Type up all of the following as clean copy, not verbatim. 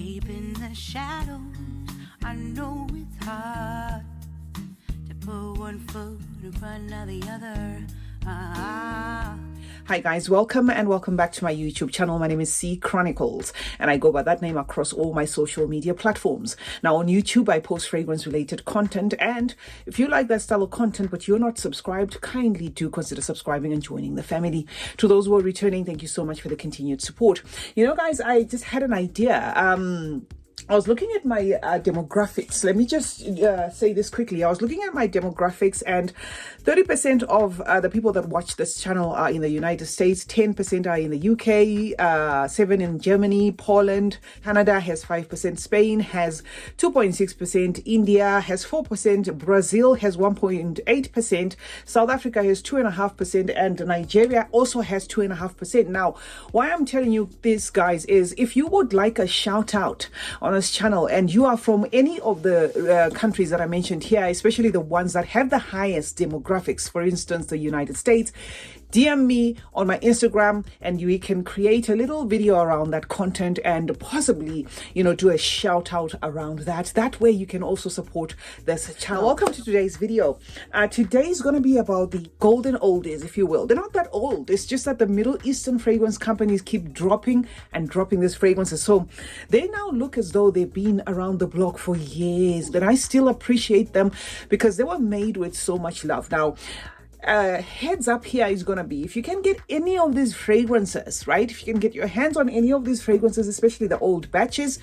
in the shadows. I know it's hard to put one foot in front of the other. Hi guys, welcome back to my YouTube channel. My name is CeeChronicles and I go by that name across all my social media platforms. Now on YouTube, I post fragrance related content, and if you like that style of content but you're not subscribed, kindly do consider subscribing and joining the family. To those who are returning, thank you so much for the continued support. You know guys, I just had an idea. I was looking at my demographics. Let me just say this quickly. I was looking at my demographics, and 30% of the people that watch this channel are in the United States, 10% are in the UK, 7% in Germany, Poland, Canada has 5%, Spain has 2.6%, India has 4%, Brazil has 1.8%, South Africa has 2.5%, and Nigeria also has 2.5%. Now, why I'm telling you this, guys, is if you would like a shout out on this channel and you are from any of the countries that I mentioned here, especially the ones that have the highest demographics, for instance the United States, DM me on my Instagram and we can create a little video around that content and possibly, you know, do a shout out around that. That way you can also support this channel. Welcome to today's video. Today is going to be about the golden oldies, if you will. They're not that old. It's just that the Middle Eastern fragrance companies keep dropping these fragrances. So they now look as though they've been around the block for years. But I still appreciate them because they were made with so much love. Now, heads up here is gonna be, if you can get any of these fragrances, right, if you can get your hands on any of these fragrances, especially the old batches,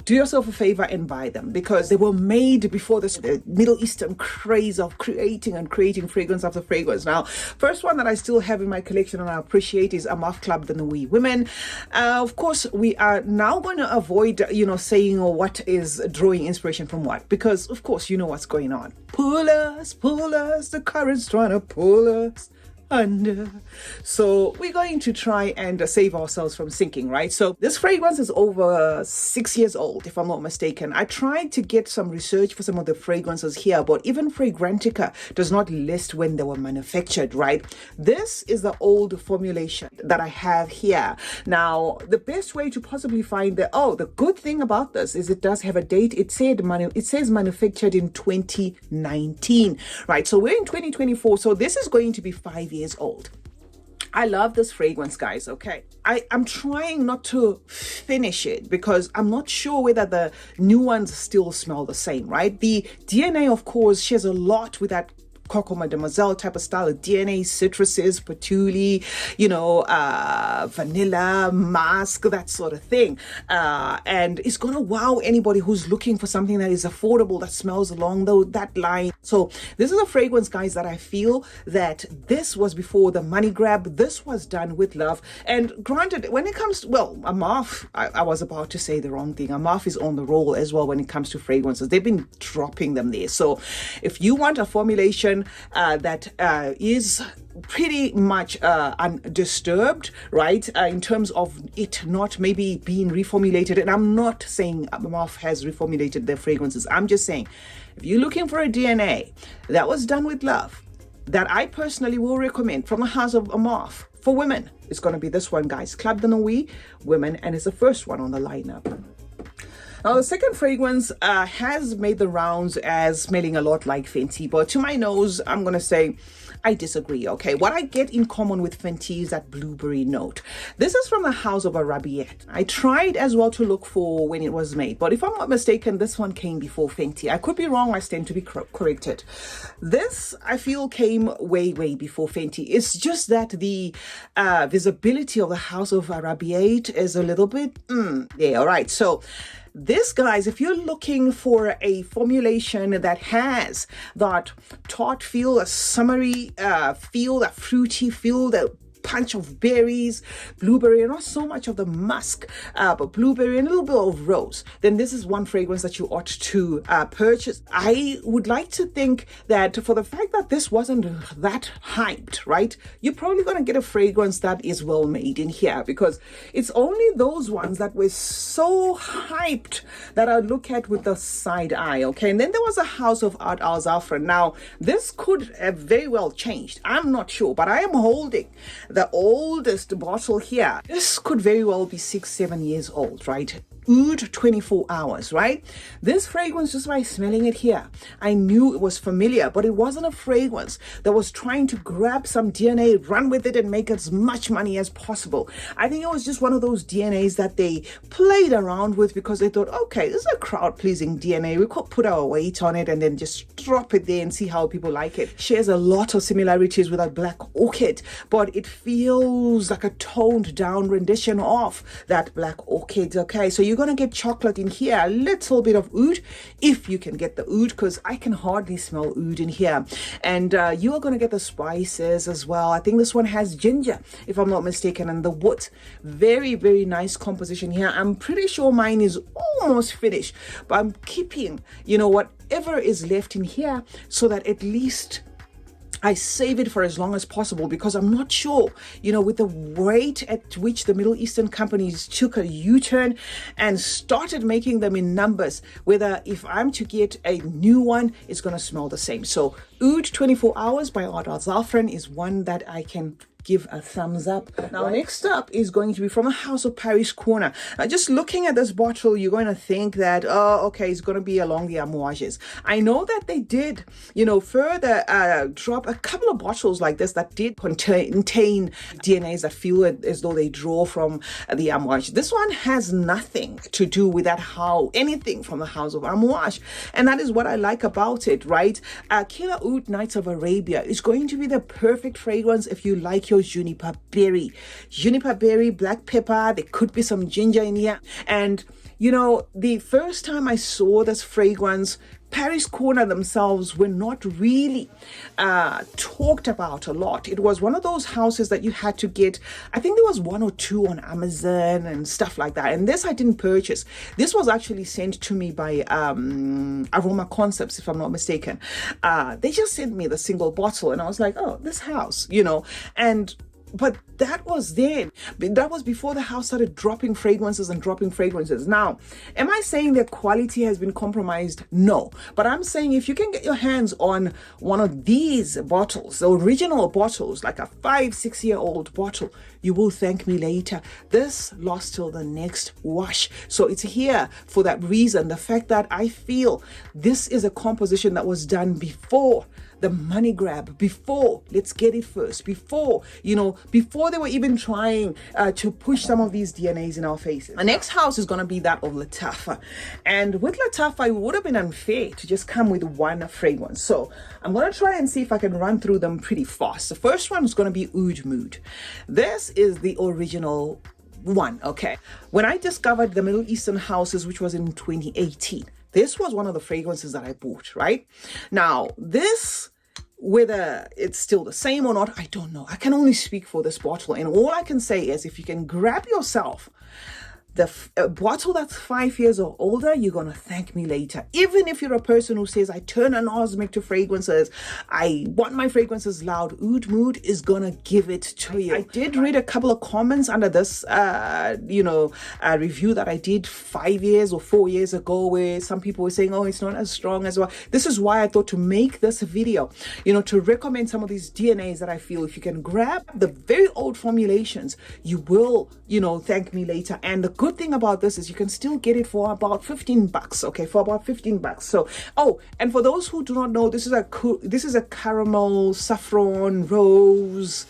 do yourself a favor and buy them, because they were made before the Middle Eastern craze of creating fragrance after fragrance. Now, first one that I still have in my collection and I appreciate is Amaf Club the Nui Women. Of course, we are now going to avoid, you know, saying what is drawing inspiration from what, because of course you know what's going on. Pull us, the current's trying to pull us under. So we're going to try and save ourselves from sinking, right? So this fragrance is over 6 years old, if I'm not mistaken. I tried to get some research for some of the fragrances here, but even Fragrantica does not list when they were manufactured, right? This is the old formulation that I have here. Now, the best way to possibly find the good thing about this is it does have a date. It says manufactured in 2019, right? So we're in 2024, so this is going to be 5 years old. I love this fragrance, guys. Okay, I'm trying not to finish it because I'm not sure whether the new ones still smell the same, right? The DNA, of course, shares a lot with that Coco Mademoiselle type of style of DNA, citruses, patchouli, you know, vanilla, musk, that sort of thing. And it's going to wow anybody who's looking for something that is affordable, that smells along that line. So this is a fragrance, guys, that I feel that this was before the money grab. This was done with love. And granted, when it comes to, well, Amaf, I was about to say the wrong thing. Amaf is on the roll as well when it comes to fragrances. They've been dropping them there. So if you want a formulation that is pretty much undisturbed, right, in terms of it not maybe being reformulated, and I'm not saying Amaf has reformulated their fragrances, I'm just saying if you're looking for a DNA that was done with love, that I personally will recommend from the house of Amaf for women, it's going to be this one, guys, Club de Nuit Women, and it's the first one on the lineup. Now, the second fragrance has made the rounds as smelling a lot like Fenty, but to my nose, I'm going to say I disagree, okay? What I get in common with Fenty is that blueberry note. This is from the house of Arabian. I tried as well to look for when it was made, but if I'm not mistaken, this one came before Fenty. I could be wrong. I stand to be corrected. This, I feel, came way before Fenty. It's just that the visibility of the house of Arabian is a little bit, yeah, all right. So this, guys, if you're looking for a formulation that has that tart feel, a summery feel, that fruity feel, that punch of berries, blueberry, and not so much of the musk, but blueberry and a little bit of rose, then this is one fragrance that you ought to purchase. I would like to think that for the fact that this wasn't that hyped, right, you're probably going to get a fragrance that is well made in here, because it's only those ones that were so hyped that I look at with the side eye, okay? And then there was a house of Oud Oud Oud. Now, this could have very well changed. I'm not sure, but I am holding the oldest bottle here. This could very well be 6-7 years old, right? Oud 24 Hours, right? This fragrance, just by smelling it here, I knew it was familiar, but it wasn't a fragrance that was trying to grab some DNA, run with it, and make as much money as possible. I think it was just one of those DNAs that they played around with because they thought, okay, this is a crowd-pleasing DNA. We could put our weight on it and then just drop it there and see how people like it. Shares a lot of similarities with a black orchid, but it feels like a toned down rendition of that black orchid. Okay, so you're going to get chocolate in here, a little bit of oud, if you can get the oud, because I can hardly smell oud in here. And you are going to get the spices as well. I think this one has ginger, if I'm not mistaken, and the wood. Very, very nice composition here. I'm pretty sure mine is almost finished, but I'm keeping, whatever is left in here so that at least I save it for as long as possible, because I'm not sure, with the rate at which the Middle Eastern companies took a U-turn and started making them in numbers, whether if I'm to get a new one, it's going to smell the same. So Oud 24 Hours by Oud Oud Oud is one that I can give a thumbs up. Now, next up is going to be from a house of Paris Corner. Now, just looking at this bottle, you're going to think that, oh, okay, it's going to be along the amouages. I know that they did, further drop a couple of bottles like this that did contain DNAs that feel as though they draw from the amouage. This one has nothing to do with anything from the house of amouage. And that is what I like about it, right? Killer Oud Nights of Arabia is going to be the perfect fragrance if you like your juniper berry, black pepper. There could be some ginger in here. And the first time I saw this fragrance, Paris Corner themselves were not really talked about a lot. It was one of those houses that you had to get. I think there was one or two on Amazon and stuff like that. And this I didn't purchase. This was actually sent to me by Aroma Concepts, if I'm not mistaken. They just sent me the single bottle, and I was like, oh, this house, but that was then. That was before the house started dropping fragrances. Now, am I saying that quality has been compromised? No. But I'm saying if you can get your hands on one of these bottles, the original bottles, like a 5-6-year-old bottle, you will thank me later. This lost till the next wash. So it's here for that reason. The fact that I feel this is a composition that was done before the money grab, before let's get it first, before they were even trying to push some of these DNAs in our faces. The next house is going to be that of Latafa, and with Latafa it would have been unfair to just come with one fragrance, so I'm going to try and see if I can run through them pretty fast. The first one is going to be Oud Mood. This is the original one. Okay, when I discovered the Middle Eastern houses, which was in 2018, this was one of the fragrances that I bought. Right now, this, whether it's still the same or not, I don't know. I can only speak for this bottle. And all I can say is if you can grab yourself the bottle that's 5 years or older, you're going to thank me later. Even if you're a person who says, I turn anosmic to fragrances, I want my fragrances loud, Oud Mood is going to give it to you. I did read a couple of comments under this, review that I did 5 years or 4 years ago, where some people were saying, oh, it's not as strong as well. This is why I thought to make this video, to recommend some of these DNAs that I feel if you can grab the very old formulations, you will, thank me later. And the good thing about this is you can still get it for about $15. Okay, for about $15. So, and for those who do not know, this is a caramel, saffron, rose,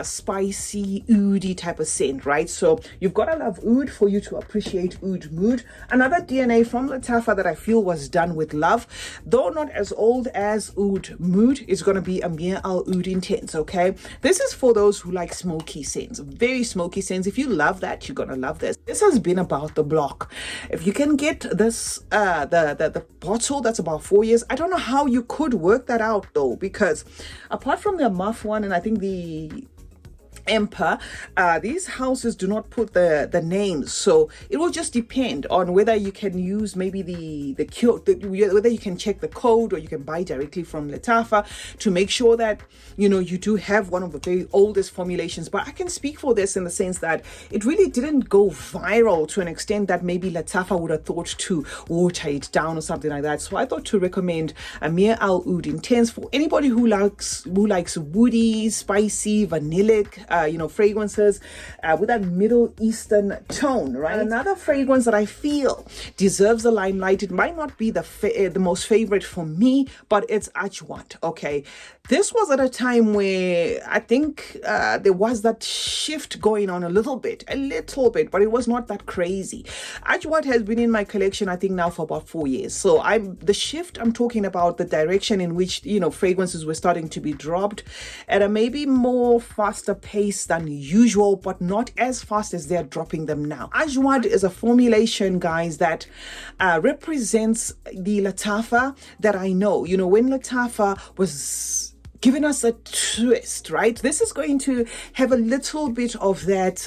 spicy, oudy type of scent, right? So you've got to love oud for you to appreciate Oud Mood. Another DNA from Latafa that I feel was done with love, though not as old as Oud Mood, is going to be Amir Al Oud Intense. Okay, this is for those who like smoky scents, very smoky scents. If you love that, you're gonna love this. This has been about the block. If you can get this, the bottle that's about 4 years, I don't know how you could work that out though, because apart from the Muff one and I think the Emperor, these houses do not put the names, so it will just depend on whether you can use maybe whether you can check the code or you can buy directly from Latafa to make sure that you do have one of the very oldest formulations. But I can speak for this in the sense that it really didn't go viral to an extent that maybe Latafa would have thought to water it down or something like that. So I thought to recommend Amir Al Oud Intense for anybody who likes woody, spicy, vanillic fragrances with that Middle Eastern tone, right? And another fragrance that I feel deserves the limelight. It might not be the most favorite for me, but it's Oud Oud. Okay, this was at a time where I think there was that shift going on a little bit, but it was not that crazy. Oud Oud has been in my collection, I think, now for about 4 years. So the shift I'm talking about, the direction in which fragrances were starting to be dropped at a maybe more faster pace than usual, but not as fast as they're dropping them now. Oud Oud is a formulation, guys, that represents the Latafa that I know. When Latafa was giving us a twist, right? This is going to have a little bit of that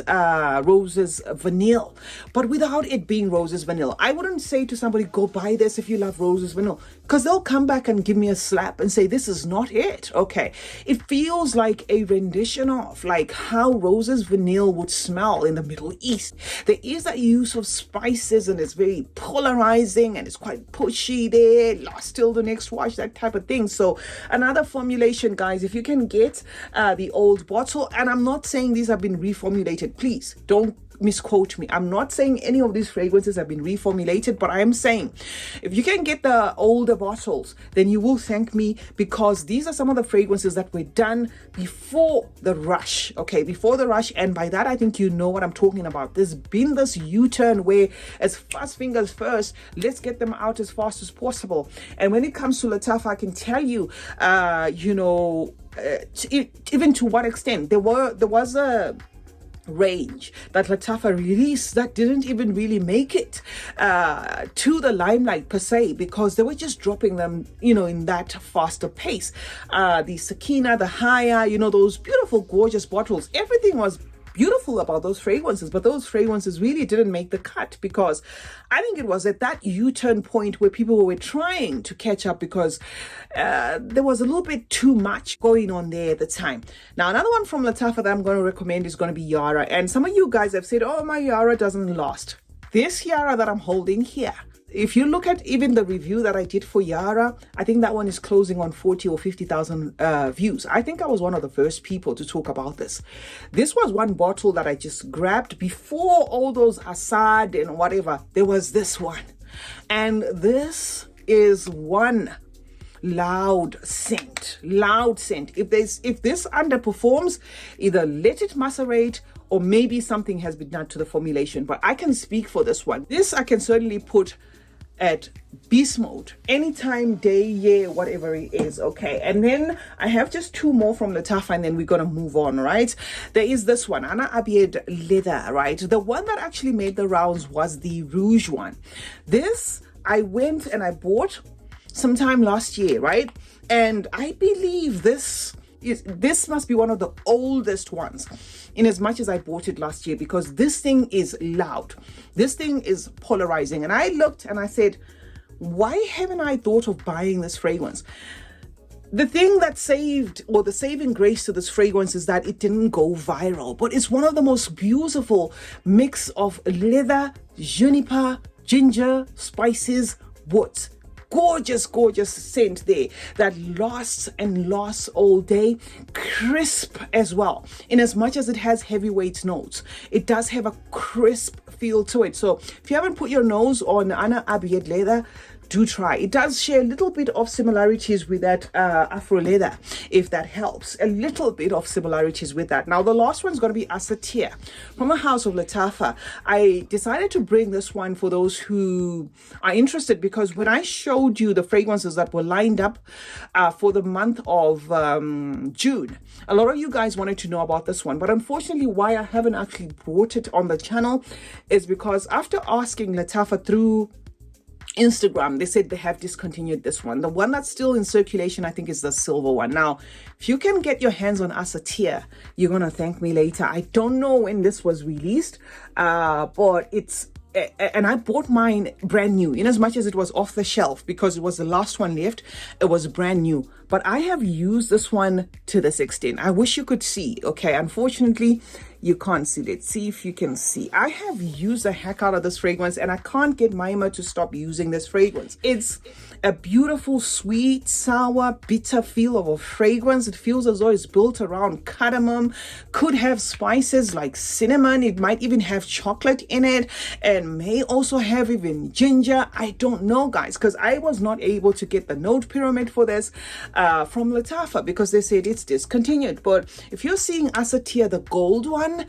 roses vanilla, but without it being roses vanilla. I wouldn't say to somebody, go buy this if you love roses vanilla, because they'll come back and give me a slap and say, this is not it. Okay, it feels like a rendition of like how roses vanilla would smell in the Middle East. There is that use of spices, and it's very polarizing, and it's quite pushy there, last till the next wash, that type of thing. So another formulation, guys, if you can get the old bottle, and I'm not saying these have been reformulated, please don't misquote me. I'm not saying any of these fragrances have been reformulated, but I am saying if you can get the older bottles, then you will thank me, because these are some of the fragrances that were done before the rush. Okay, before the rush, and by that I think you know what I'm talking about. There's been this U-turn where, as fast fingers first, let's get them out as fast as possible. And when it comes to Latafa, I can tell you, even to what extent there was a range that Latafa released that didn't even really make it to the limelight per se, because they were just dropping them in that faster pace. The Sakina, the Haya, those beautiful gorgeous bottles, everything was beautiful about those fragrances, but those fragrances really didn't make the cut, because I think it was at that U-turn point where people were trying to catch up, because there was a little bit too much going on there at the time. Now, another one from Latafa that I'm going to recommend is going to be Yara, and some of you guys have said, oh, my Yara doesn't last. This Yara that I'm holding here, if you look at even the review that I did for Yara, I think that one is closing on 40 or 50,000 views. I think I was one of the first people to talk about this. This was one bottle that I just grabbed before all those Assad and whatever. There was this one. And this is one loud scent. If this underperforms, either let it macerate, or maybe something has been done to the formulation. But I can speak for this one. This I can certainly put at beast mode anytime, day, year, whatever it is. Okay, and then I have just two more from Latafa, and then we're gonna move on. Right, there is this one, Arabian leather. Right, the one that actually made the rounds was the rouge one. This I went and I bought sometime last year, right? And I believe this must be one of the oldest ones, in as much as I bought it last year, because this thing is loud. This thing is polarizing. And I looked and I said, why haven't I thought of buying this fragrance? The thing that the saving grace to this fragrance is that it didn't go viral, but it's one of the most beautiful mix of leather, juniper, ginger, spices, woods. Gorgeous scent there that lasts and lasts all day. Crisp as well, in as much as it has heavyweight notes. It does have a crisp feel to it. So if you haven't put your nose on Arabian leather, do try. It does share a little bit of similarities with that Afro leather, if that helps. A little bit of similarities with that. Now, the last one's going to be Aetea from the house of Latafa. I decided to bring this one for those who are interested, because when I showed you the fragrances that were lined up for the month of June, a lot of you guys wanted to know about this one. But unfortunately, why I haven't actually brought it on the channel is because after asking Latafa through Instagram, they said they have discontinued this one. The one that's still in circulation, I think, is the silver one. Now, if you can get your hands on Aetea, you're gonna thank me later. I don't know when this was released, but it's and I bought mine brand new, in as much as it was off the shelf, because it was the last one left. It was brand new, but I have used this one to this extent. I wish you could see. Okay, unfortunately, you can't see. Let's see if you can see. I have used the heck out of this fragrance, and I can't get Maima to stop using this fragrance. It's a beautiful, sweet, sour, bitter feel of a fragrance. It feels as though it's built around cardamom, could have spices like cinnamon. It might even have chocolate in it, and may also have even ginger. I don't know, guys, because I was not able to get the note pyramid for this from Latafa because they said it's discontinued. But if you're seeing Aetea, the gold one,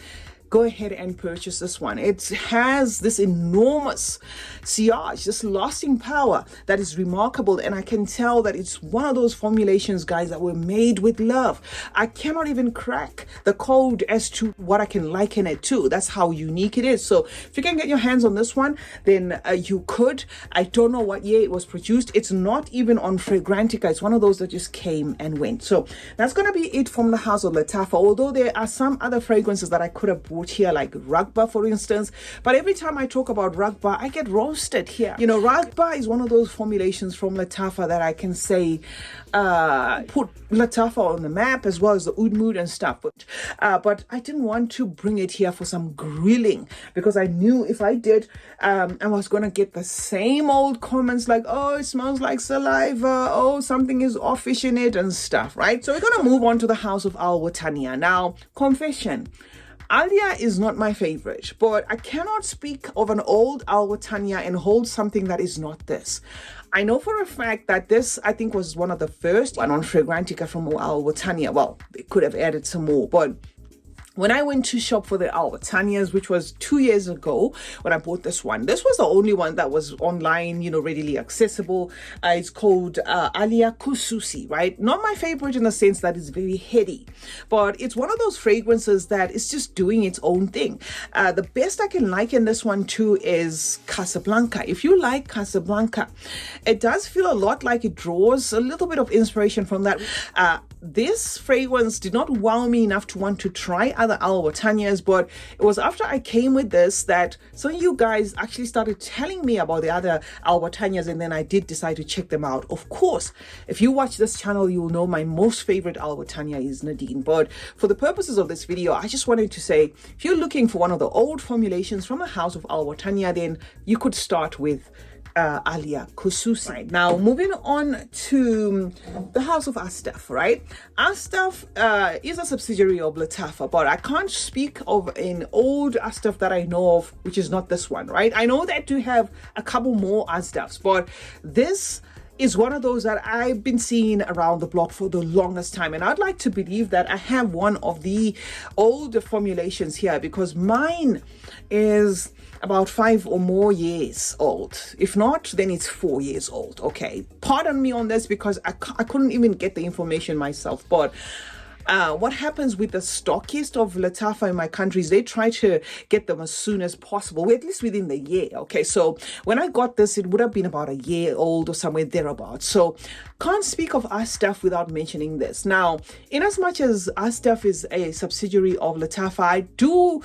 go ahead and purchase this one. It has this enormous sillage, this lasting power that is remarkable, and I can tell that it's one of those formulations, guys, that were made with love. I cannot even crack the code as to what I can liken it to. That's how unique it is. So if you can get your hands on this one, then you could. I don't know what year it was produced. It's not even on Fragrantica. It's one of those that just came and went. So that's going to be it from the house of Latafa, although there are some other fragrances that I could have bought here, like Ragba, for instance. But every time I talk about Ragba, I get roasted here. You know, Ragba is one of those formulations from Latafa that I can say put Latafa on the map, as well as the Oud Mood and stuff. But I didn't want to bring it here for some grilling, because I knew if I did, I was going to get the same old comments like, oh, it smells like saliva, oh, something is offish in it and stuff, right? So we're going to move on to the house of Al Watania. Now, confession, Alia is not my favorite, but I cannot speak of an old Al Watania and hold something that is not this. I know for a fact that this, I think, was one of the first one on Fragrantica from Al Watania. Well, they could have added some more, but when I went to shop for the Al Watanias, which was 2 years ago when I bought this one, this was the only one that was online, you know, readily accessible. It's called Alia Kususi, right? Not my favorite in the sense that it's very heady, but it's one of those fragrances that is just doing its own thing. The best I can liken this one to is Casablanca. If you like Casablanca, it does feel a lot like it draws a little bit of inspiration from that. This fragrance did not wow me enough to want to try other Al Watanias, but it was after I came with this that some of you guys actually started telling me about the other Al Watanias, and then I did decide to check them out. Of course, if you watch this channel, you will know my most favorite Al Watania is Nadine, but for the purposes of this video, I just wanted to say, if you're looking for one of the old formulations from a house of Al Watania, then you could start with Alia Kususi. Right, now moving on to the house of Astaf, right? Astaf is a subsidiary of Latafa, but I can't speak of an old Astaf that I know of, which is not this one, right? I know that you have a couple more Astafs, but this is one of those that I've been seeing around the block for the longest time, and I'd like to believe that I have one of the older formulations here, because mine is about 5 or more years old. If not, then it's 4 years old. Okay, pardon me on this because I couldn't even get the information myself, but what happens with the stockist of Latafa in my country is they try to get them as soon as possible, at least within the year. Okay, so when I got this, it would have been about a year old or somewhere thereabouts. So can't speak of Astaf without mentioning this. Now, in as much as Astaf is a subsidiary of Latafa,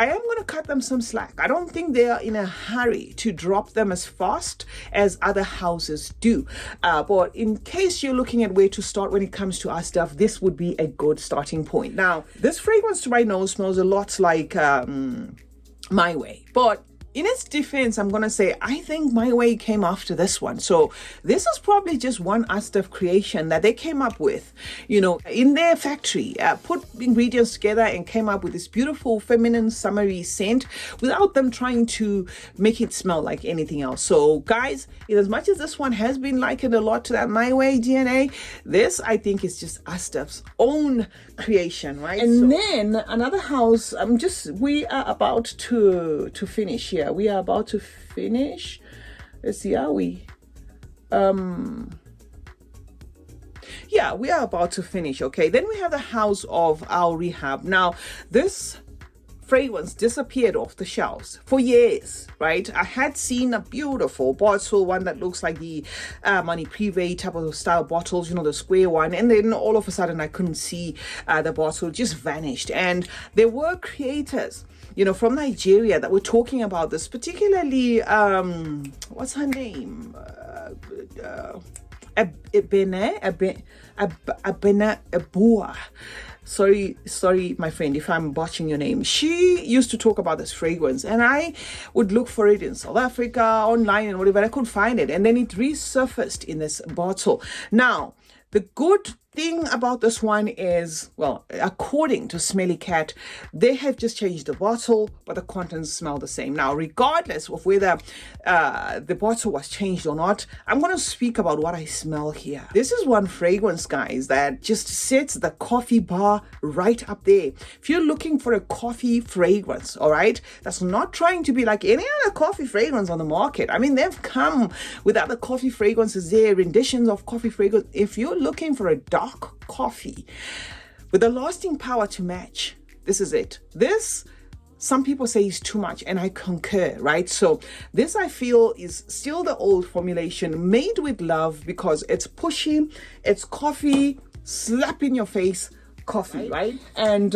I am going to cut them some slack. I don't think they are in a hurry to drop them as fast as other houses do. But in case you're looking at where to start when it comes to our stuff, this would be a good starting point. Now, this fragrance to my nose smells a lot like My Way, but in its defense, I'm going to say, I think My Way came after this one. So this is probably just one Astaf creation that they came up with, you know, in their factory, put ingredients together and came up with this beautiful feminine summery scent without them trying to make it smell like anything else. So guys, in as much as this one has been likened a lot to that My Way DNA, this I think is just Astaf's own creation, right? And then another house, we are about to finish here. We are about to finish. Let's see, are we? Yeah, we are about to finish. Okay, then we have the house of our Rehab. Now, this fragrance disappeared off the shelves for years, right? I had seen a beautiful bottle, one that looks like the Money Privé type of style bottles, you know, the square one, and then all of a sudden I couldn't see the bottle, just vanished. And there were creators, you know, from Nigeria that were talking about this, particularly what's her name, Abua. Sorry, my friend, if I'm botching your name. She used to talk about this fragrance, and I would look for it in South Africa, online, and whatever. I couldn't find it, and then it resurfaced in this bottle. Now, the good thing about this one is, well, according to Smelly Cat, they have just changed the bottle, but the contents smell the same. Now, regardless of whether the bottle was changed or not, I'm going to speak about what I smell here. This is one fragrance, guys, that just sets the coffee bar right up there. If you're looking for a coffee fragrance, all right, that's not trying to be like any other coffee fragrance on the market. I mean, they've come with other coffee fragrances there, renditions of coffee fragrance. If you're looking for a dark coffee with a lasting power to match, this is it. This, some people say, is too much, and I concur, right? So this, I feel, is still the old formulation, made with love, because it's pushy, it's coffee, slap in your face coffee, right? And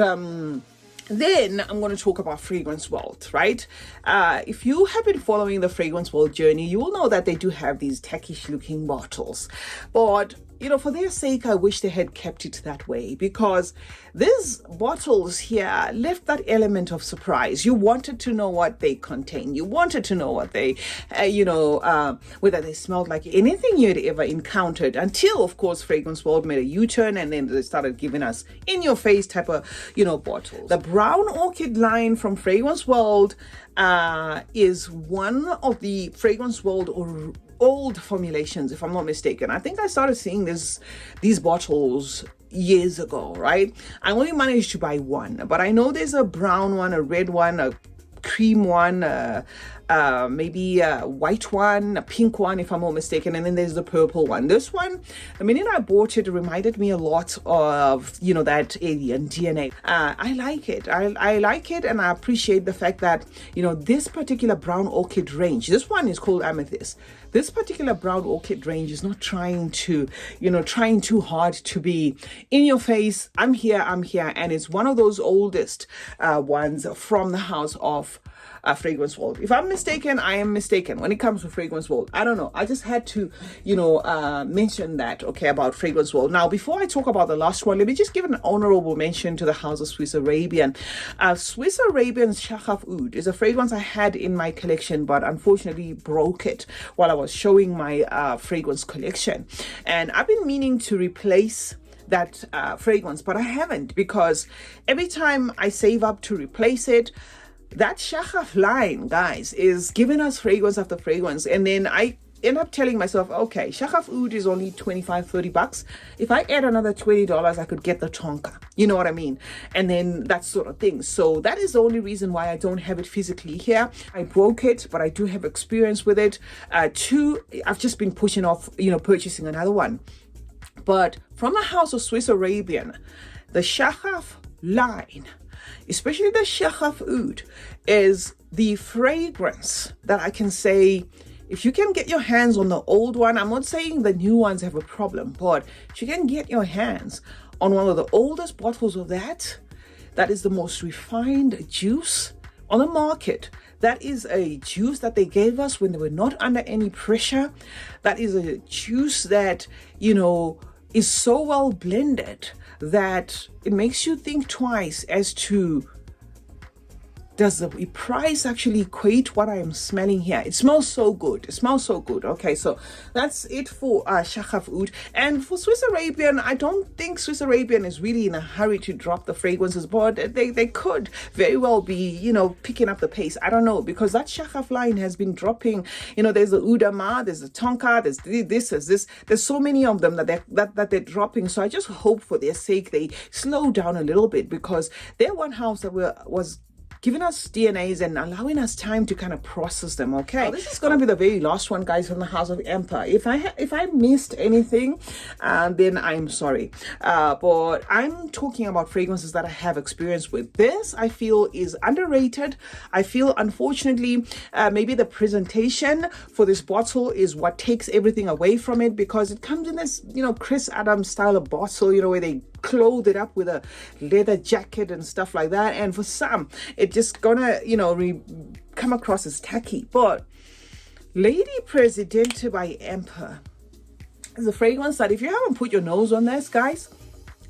then I'm going to talk about Fragrance World, right? If you have been following the Fragrance World journey, you will know that they do have these techish looking bottles. But, you know, for their sake, I wish they had kept it that way, because these bottles here left that element of surprise. You wanted to know what they contain. You wanted to know what they, whether they smelled like anything you'd ever encountered, until, of course, Fragrance World made a U-turn, and then they started giving us in-your-face type of, bottles. The Brown Orchid line from Fragrance World is one of the Fragrance World or old formulations, if I'm not mistaken. I think I started seeing these bottles years ago, right? I only managed to buy one, but I know there's a brown one, a red one, a cream one, maybe a white one, a pink one, if I'm not mistaken, and then there's the purple one. This one, the minute I bought it, it reminded me a lot of, that alien DNA. I like it. I like it, and I appreciate the fact that, this particular brown orchid range, this one is called Amethyst. This particular brown orchid range is not trying too hard to be in your face. I'm here, and it's one of those oldest ones from the house of Fragrance World. If I'm mistaken, I am mistaken when it comes to Fragrance World. I don't know. I just had to, mention that, okay, about Fragrance World. Now, before I talk about the last one, let me just give an honorable mention to the house of Swiss Arabian. Swiss Arabian's Oud Oud is a fragrance I had in my collection, but unfortunately broke it while I was showing my fragrance collection. And I've been meaning to replace that fragrance, but I haven't, because every time I save up to replace it, that Shahaf line, guys, is giving us fragrance after fragrance. And then I end up telling myself, okay, Oud Oud is only $25-$30. If I add another $20, I could get the Tonka. You know what I mean? And then that sort of thing. So that is the only reason why I don't have it physically here. I broke it, but I do have experience with it. Two, I've just been pushing off, purchasing another one. But from the house of Swiss Arabian, the Shahaf line, especially the Oud Oud, is the fragrance that I can say, if you can get your hands on the old one, I'm not saying the new ones have a problem, but if you can get your hands on one of the oldest bottles of that is the most refined juice on the market. That is a juice that they gave us when they were not under any pressure. That is a juice that, is so well blended that it makes you think twice as to, does the price actually equate what I am smelling here? It smells so good. Okay, so that's it for Oud Oud. And for Swiss Arabian, I don't think Swiss Arabian is really in a hurry to drop the fragrances, but they could very well be, picking up the pace. I don't know, because that Oud line has been dropping. There's the Udama, there's the Tonka, there's this. There's so many of them that they're dropping. So I just hope for their sake they slow down a little bit, because they're one house that was giving us DNAs and allowing us time to kind of process them. Okay, this is gonna be the very last one, guys, from the house of Emperor. If I missed anything, then I'm sorry, but I'm talking about fragrances that I have experience with. This, I feel, is underrated. I feel, unfortunately, maybe the presentation for this bottle is what takes everything away from it, because it comes in this Chris Adams style of bottle, where they clothe it up with a leather jacket and stuff like that, and for some it just gonna come across as tacky. But Lady Presidente by Emperor It's a fragrance that if you haven't put your nose on this, guys,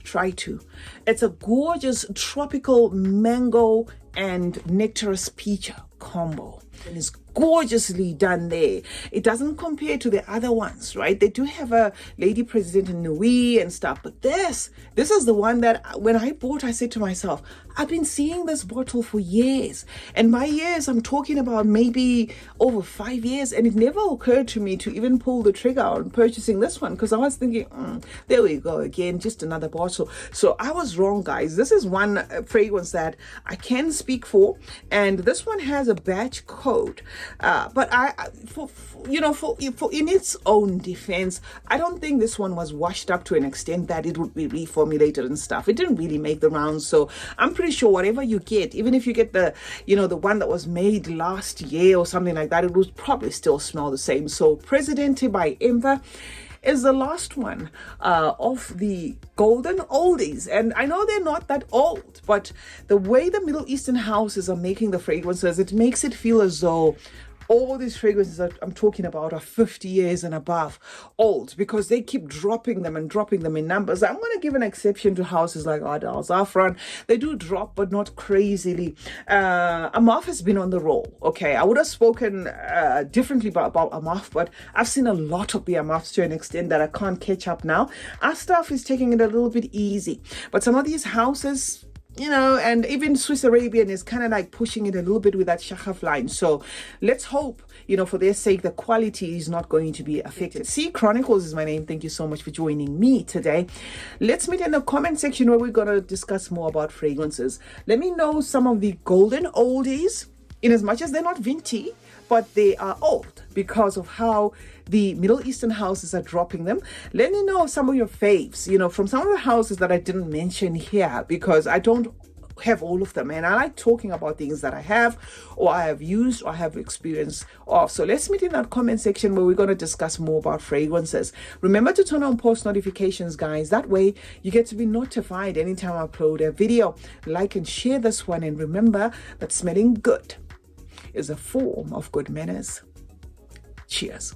try to. It's a gorgeous tropical mango and nectarous peach combo. And it's gorgeously done there. It doesn't compare to the other ones, right? They do have a Lady President in Nui and stuff, but this is the one that when I bought, I said to myself, I've been seeing this bottle for years. And by years, I'm talking about maybe over 5 years. And it never occurred to me to even pull the trigger on purchasing this one because I was thinking, there we go again, just another bottle. So I was wrong, guys. This is one fragrance that I can speak for. And this one has a batch code. But in its own defense, I don't think this one was washed up to an extent that it would be reformulated and stuff. It didn't really make the rounds. So I'm pretty sure whatever you get, even if you get the one that was made last year or something like that, it would probably still smell the same. So Presidente by Ember is the last one of the golden oldies. And I know they're not that old, but the way the Middle Eastern houses are making the fragrances, it makes it feel as though all these fragrances that I'm talking about are 50 years and above old because they keep dropping them in numbers. I'm going to give an exception to houses like Oud Oud Oud. They do drop, but not crazily. Amaf has been on the roll. Okay, I would have spoken differently about Amaf, but I've seen a lot of the Amafs to an extent that I can't catch up now. Our staff is taking it a little bit easy, but some of these houses, and even Swiss Arabian is kind of like pushing it a little bit with that Shahaf line. So let's hope, for their sake, the quality is not going to be affected. CeeChronicles is my name. Thank you so much for joining me today. Let's meet in the comment section where we're going to discuss more about fragrances. Let me know some of the golden oldies, in as much as they're not vinty, but they are old because of how the Middle Eastern houses are dropping them. Let me know some of your faves, from some of the houses that I didn't mention here, because I don't have all of them. And I like talking about things that I have or I have used or I have experience of. So let's meet in that comment section where we're going to discuss more about fragrances. Remember to turn on post notifications, guys. That way you get to be notified anytime I upload a video. Like and share this one. And remember that smelling good is a form of good manners. Cheers.